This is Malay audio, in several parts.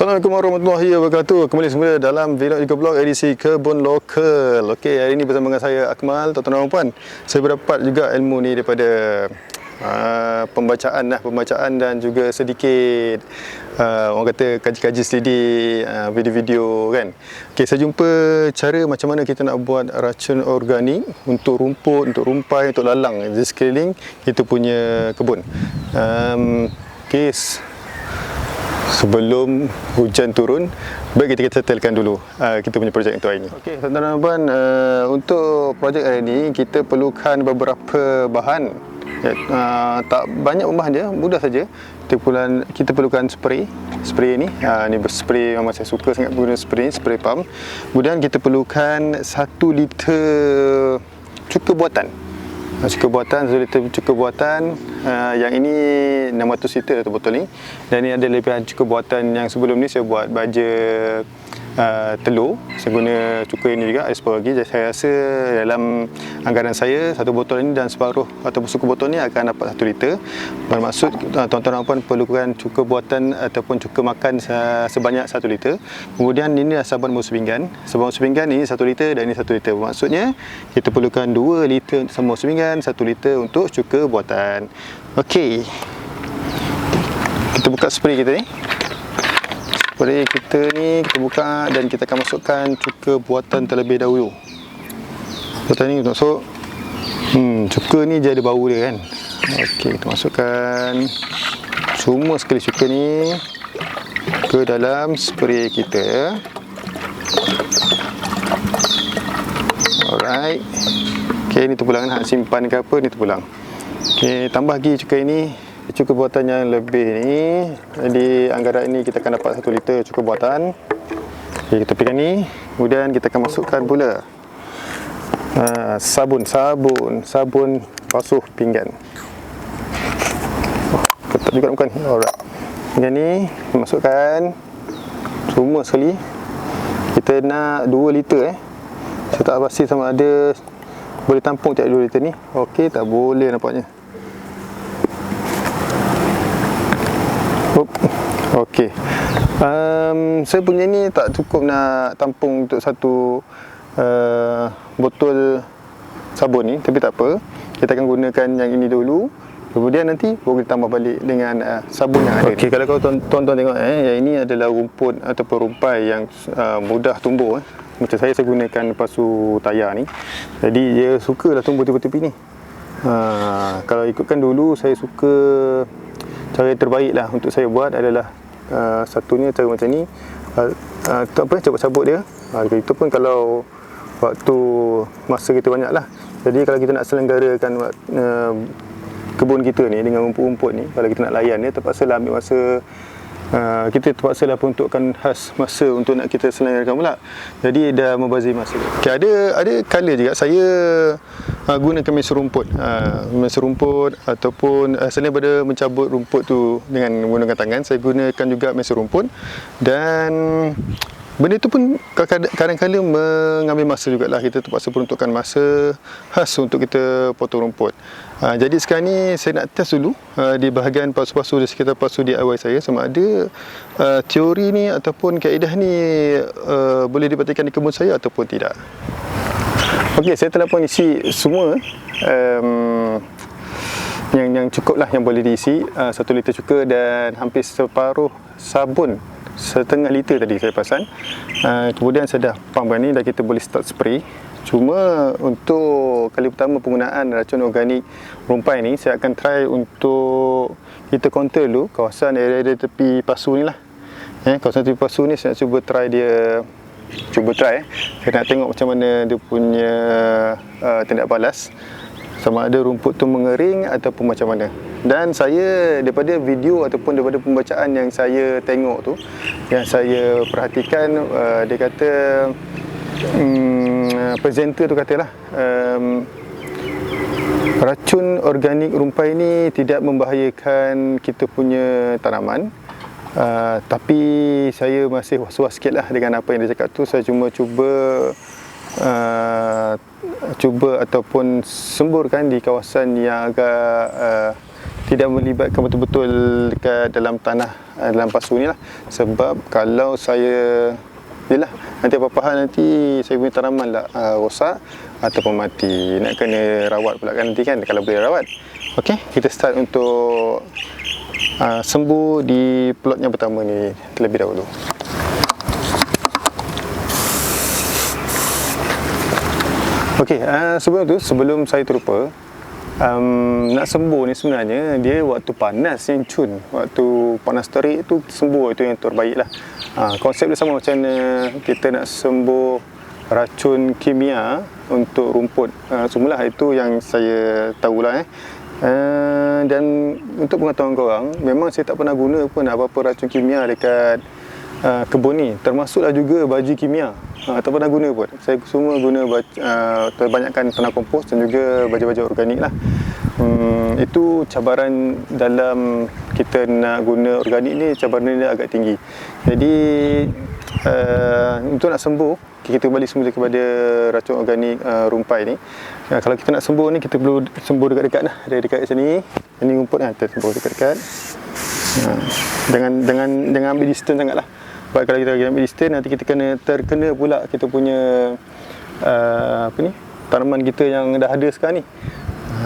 Assalamualaikum warahmatullahi wabarakatuh. Kembali semula dalam Vlog Eco-Blog edisi Kebun Lokal. Okey, hari ini bersama dengan saya Akmal. Tuan-tuan dan puan, saya berdapat juga ilmu ni daripada pembacaan dan juga sedikit orang kata kaji-kaji selidik video-video kan. Okey, saya jumpa cara macam mana kita nak buat racun organik untuk rumput, untuk rumpai, untuk lalang di sekeliling kita punya kebun. Okey, sebelum hujan turun, baik kita settlekan dulu kita punya projek untuk hari ini. Okey, tuan-tuan dan puan, untuk projek hari ini kita perlukan beberapa bahan. Tak banyak bahan dia, mudah saja. Kita perlukan spray ni. Ni spray memang saya suka sangat guna spray pump. Kemudian kita perlukan 1 liter cuka buatan. Cuka buatan, 1 liter cuka buatan. Yang ini 600 liter atau botol ni. Dan ini ada lebihan cuka buatan yang sebelum ni saya buat baja telur. Saya guna cuka ini juga, ekspor lagi. Jadi saya rasa dalam anggaran saya, satu botol ini dan separuh ataupun suku botol ni akan dapat 1 liter. Bermaksud tuan-tuan dan puan perlukan cuka buatan ataupun cuka makan sebanyak 1 liter. Kemudian ini adalah sabun musuh pinggan. Sabun musuh pinggan ini 1 liter dan ini 1 liter. Maksudnya kita perlukan 2 liter untuk sabun musuh pinggan, 1 liter untuk cuka buatan. Okey, kita buka spray kita ni. Spray kita ni kita buka dan kita akan masukkan cuka buatan terlebih dahulu. Buatan ni kita masuk. Cuka ni dia ada bau dia kan. Okey, kita masukkan semua sekali cuka ni ke dalam spray kita. Alright. Okey, ni terpulang nak simpan ke apa, ni terpulang. Okey, tambah lagi cuka ini. Cuka buatan yang lebih ni, jadi anggaran ini kita akan dapat 1 liter cuka buatan. Okey, kita pegang ni. Kemudian kita akan masukkan pula sabun basuh pinggan. Ketat juga bukan? Alright. Yang ni kita masukkan semua sekali. Kita nak 2 liter Saya tak pasti sama ada boleh tampung tak 2 liter ni. Okey, tak boleh nampaknya. Okey. Saya punya ni tak cukup nak tampung untuk satu botol sabun ni, tapi tak apa. Kita akan gunakan yang ini dulu. Kemudian nanti boleh tambah balik dengan sabun yang ada. Okey, kalau tuan-tuan tengok yang ini adalah rumput ataupun rumpai yang mudah tumbuh Macam saya gunakan pasu tayar ni. Jadi dia sukalah tumbuh tepi-tepi ni. Kalau ikutkan dulu, saya suka cara yang terbaik lah untuk saya buat adalah satunya cara macam ni, tak apa, cabut-cabut dia. Itu pun kalau waktu masa kita banyak lah. Jadi kalau kita nak selenggarakan kebun kita ni dengan rumput-rumput ni, kalau kita nak layan dia, terpaksalah ambil masa. Kita terpaksalah peruntukkan khas masa untuk nak kita selenggarakan pula. Jadi dah membazir masa. Okay, ada kala juga saya gunakan mesin rumput ataupun selain daripada mencabut rumput tu dengan menggunakan tangan, saya gunakan juga mesin rumput. Dan benda tu pun kadang-kadang mengambil masa jugalah. Kita terpaksa peruntukkan masa khas untuk kita potong rumput. Jadi sekarang ni saya nak test dulu di bahagian pasu-pasu di sekitar pasu DIY saya, sama ada teori ni ataupun kaedah ni boleh dipraktikkan di kebun saya ataupun tidak. Okey, saya telah pun isi semua yang cukup lah yang boleh diisi. 1 liter cuka dan hampir separuh sabun, setengah liter tadi saya pasang. Kemudian saya dah pump ni, dah kita boleh start spray. Cuma untuk kali pertama penggunaan racun organik rumpai ni, saya akan try untuk kita counter dulu kawasan area tepi pasu ni lah. Kawasan tepi pasu ni saya nak cuba try dia. Saya nak tengok macam mana dia punya tindak balas, sama ada rumput tu mengering ataupun macam mana. Dan saya daripada video ataupun daripada pembacaan yang saya tengok tu, yang saya perhatikan, dia kata presenter tu katalah racun organik rumpai ni tidak membahayakan kita punya tanaman. Tapi saya masih was-was sikit lah dengan apa yang dia cakap tu. Saya cuba ataupun semburkan di kawasan yang agak tidak melibatkan betul-betul dekat dalam tanah, dalam pasu ni lah. Sebab kalau saya nanti apa-apa hal nanti saya punya tanaman lah rosak ataupun mati, nak kena rawat pula kan nanti kan, kalau boleh rawat. Okey, kita start untuk sembuh di plot yang pertama ni terlebih dahulu. Okey, sebelum saya terlupa, nak sembuh ni sebenarnya dia waktu panas yang cun, waktu panas terik tu sembuh, itu yang terbaik lah. Konsep dia sama macam mana kita nak sembuh racun kimia untuk rumput, semula itu yang saya tahulah. Dan untuk pengetahuan korang, memang saya tak pernah guna pun apa-apa racun kimia dekat kebun ni, termasuklah juga baju kimia. Tak pernah guna pun. Saya semua guna kebanyakan tanah kompos dan juga baju-baju organik lah. Itu cabaran dalam kita nak guna organik ni, cabaran dia agak tinggi. Jadi untuk nak sembuh, kita balik semula kepada racun organik rumpai ni. Kalau kita nak sembuh ni, kita perlu sembuh dekat-dekat lah. Dari dekat sini, ini rumput kan, kita sembuh dekat-dekat. Jangan ambil distance sangat lah. Sebab kalau kita ambil distance, nanti kita terkena pula kita punya tanaman kita yang dah ada sekarang ni.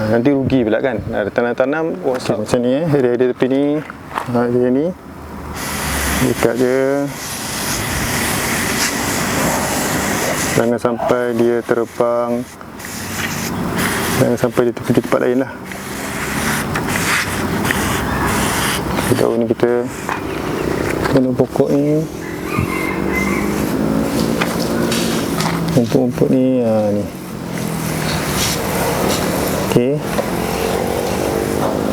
Nanti rugi pula kan. Ada tanam-tanam macam ni area tepi ni, area ni dekat je, jangan sampai dia terbang, jangan sampai dia pergi tempat lain lah. Daun ni kita kena pokok ni, rumput-rumput ni, ni. Okey,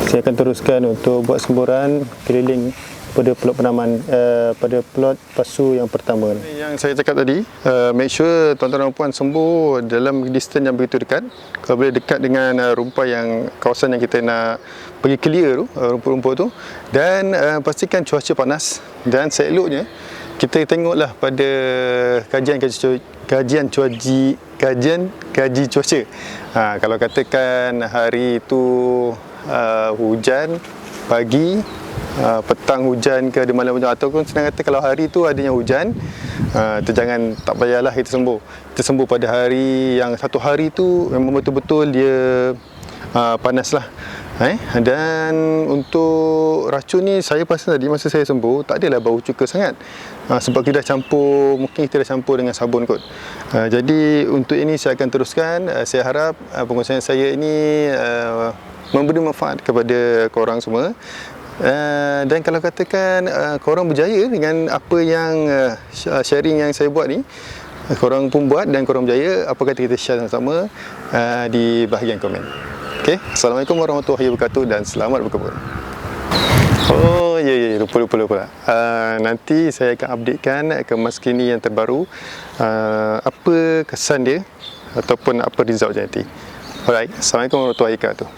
saya akan teruskan untuk buat semburan keliling pada plot penaman, pada plot pasu yang pertama ni. Yang saya cakap tadi, make sure tuan-tuan dan puan sembuh dalam distance yang begitu dekat. Kalau boleh dekat dengan rumpai yang kawasan yang kita nak pergi clear tu, rumput-rumput tu. Dan pastikan cuaca panas, dan seeloknya kita tengoklah pada kaji cuaca. Kalau katakan hari itu hujan pagi, petang hujan ke, ada malam hujan, ataupun senang kata kalau hari tu adanya hujan, jangan, tak payahlah kita sembuh. Kita sembuh pada hari yang satu hari tu memang betul-betul dia panas lah. Dan untuk racun ni, saya perasan tadi masa saya sembuh tak adalah bau cuka sangat, sebab kita dah campur, mungkin kita dah campur dengan sabun kot. Jadi untuk ini saya akan teruskan. Saya harap pengurusan saya ini memberi manfaat kepada korang semua. Dan kalau katakan korang berjaya dengan apa yang sharing yang saya buat ni, korang pun buat dan korang berjaya, apa kata kita share sama-sama di bahagian komen. Okay, Assalamualaikum warahmatullahi wabarakatuh dan selamat berkebun. Oh ya, lupa. Nanti saya akan updatekan kemas kini yang terbaru, apa kesan dia ataupun apa result dia nanti. Alright, Assalamualaikum warahmatullahi wabarakatuh.